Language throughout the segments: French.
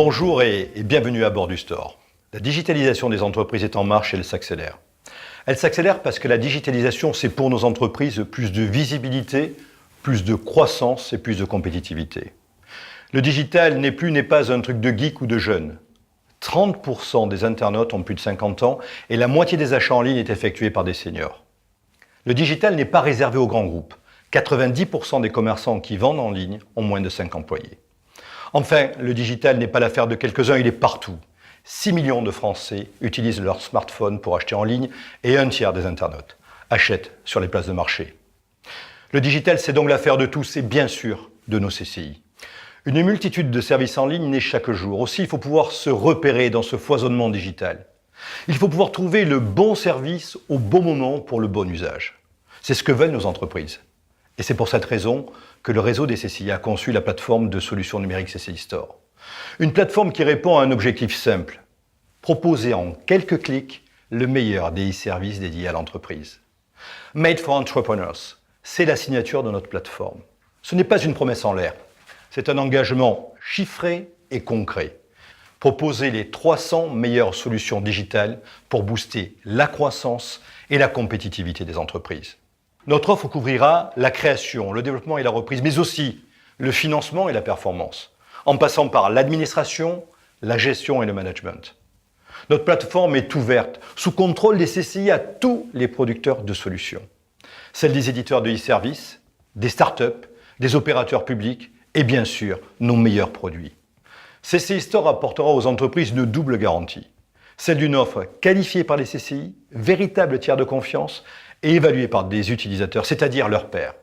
Bonjour et bienvenue à bord du Store. La digitalisation des entreprises est en marche et elle s'accélère. Elle s'accélère parce que la digitalisation, c'est pour nos entreprises plus de visibilité, plus de croissance et plus de compétitivité. Le digital n'est pas un truc de geek ou de jeune. 30% des internautes ont plus de 50 ans et la moitié des achats en ligne est effectuée par des seniors. Le digital n'est pas réservé aux grands groupes. 90% des commerçants qui vendent en ligne ont moins de 5 employés. Enfin, le digital n'est pas l'affaire de quelques-uns, il est partout. 6 millions de Français utilisent leur smartphone pour acheter en ligne et un tiers des internautes achètent sur les places de marché. Le digital, c'est donc l'affaire de tous et bien sûr de nos CCI. Une multitude de services en ligne naît chaque jour. Aussi, il faut pouvoir se repérer dans ce foisonnement digital. Il faut pouvoir trouver le bon service au bon moment pour le bon usage. C'est ce que veulent nos entreprises. Et c'est pour cette raison que le réseau des CCI a conçu la plateforme de solutions numériques CCI Store. Une plateforme qui répond à un objectif simple, proposer en quelques clics le meilleur des e-services dédiés à l'entreprise. Made for Entrepreneurs, c'est la signature de notre plateforme. Ce n'est pas une promesse en l'air, c'est un engagement chiffré et concret. Proposer les 300 meilleures solutions digitales pour booster la croissance et la compétitivité des entreprises. Notre offre couvrira la création, le développement et la reprise, mais aussi le financement et la performance, en passant par l'administration, la gestion et le management. Notre plateforme est ouverte, sous contrôle des CCI à tous les producteurs de solutions. Celle des éditeurs de e-services, des startups, des opérateurs publics et bien sûr nos meilleurs produits. CCI Store apportera aux entreprises une double garantie. Celle d'une offre qualifiée par les CCI, véritable tiers de confiance et évaluée par des utilisateurs, c'est-à-dire leurs pairs.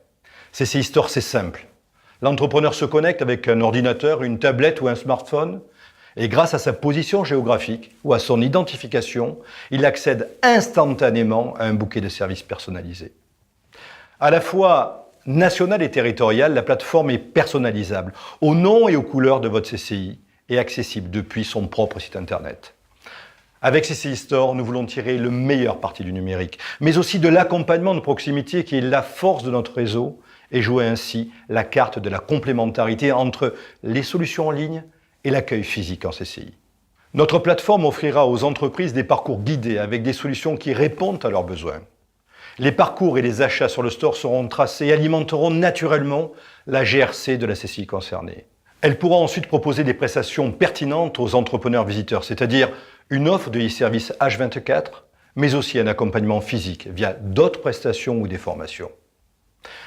CCI Store, c'est simple. L'entrepreneur se connecte avec un ordinateur, une tablette ou un smartphone et grâce à sa position géographique ou à son identification, il accède instantanément à un bouquet de services personnalisés. À la fois nationale et territoriale, la plateforme est personnalisable au nom et aux couleurs de votre CCI et accessible depuis son propre site internet. Avec CCI Store, nous voulons tirer le meilleur parti du numérique, mais aussi de l'accompagnement de proximité qui est la force de notre réseau et jouer ainsi la carte de la complémentarité entre les solutions en ligne et l'accueil physique en CCI. Notre plateforme offrira aux entreprises des parcours guidés avec des solutions qui répondent à leurs besoins. Les parcours et les achats sur le store seront tracés et alimenteront naturellement la GRC de la CCI concernée. Elle pourra ensuite proposer des prestations pertinentes aux entrepreneurs visiteurs, c'est-à-dire une offre de e-service H24, mais aussi un accompagnement physique via d'autres prestations ou des formations.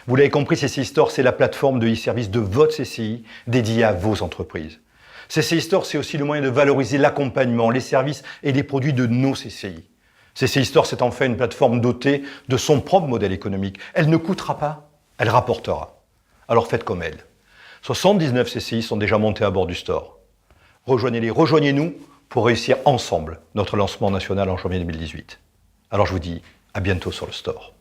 Vous l'avez compris, CCI Store, c'est la plateforme de e-service de votre CCI dédiée à vos entreprises. CCI Store, c'est aussi le moyen de valoriser l'accompagnement, les services et les produits de nos CCI. CCI Store, c'est enfin une plateforme dotée de son propre modèle économique. Elle ne coûtera pas, elle rapportera. Alors faites comme elle. 79 CCI sont déjà montés à bord du Store. Rejoignez-les, rejoignez-nous pour réussir ensemble notre lancement national en janvier 2018. Alors je vous dis à bientôt sur le Store.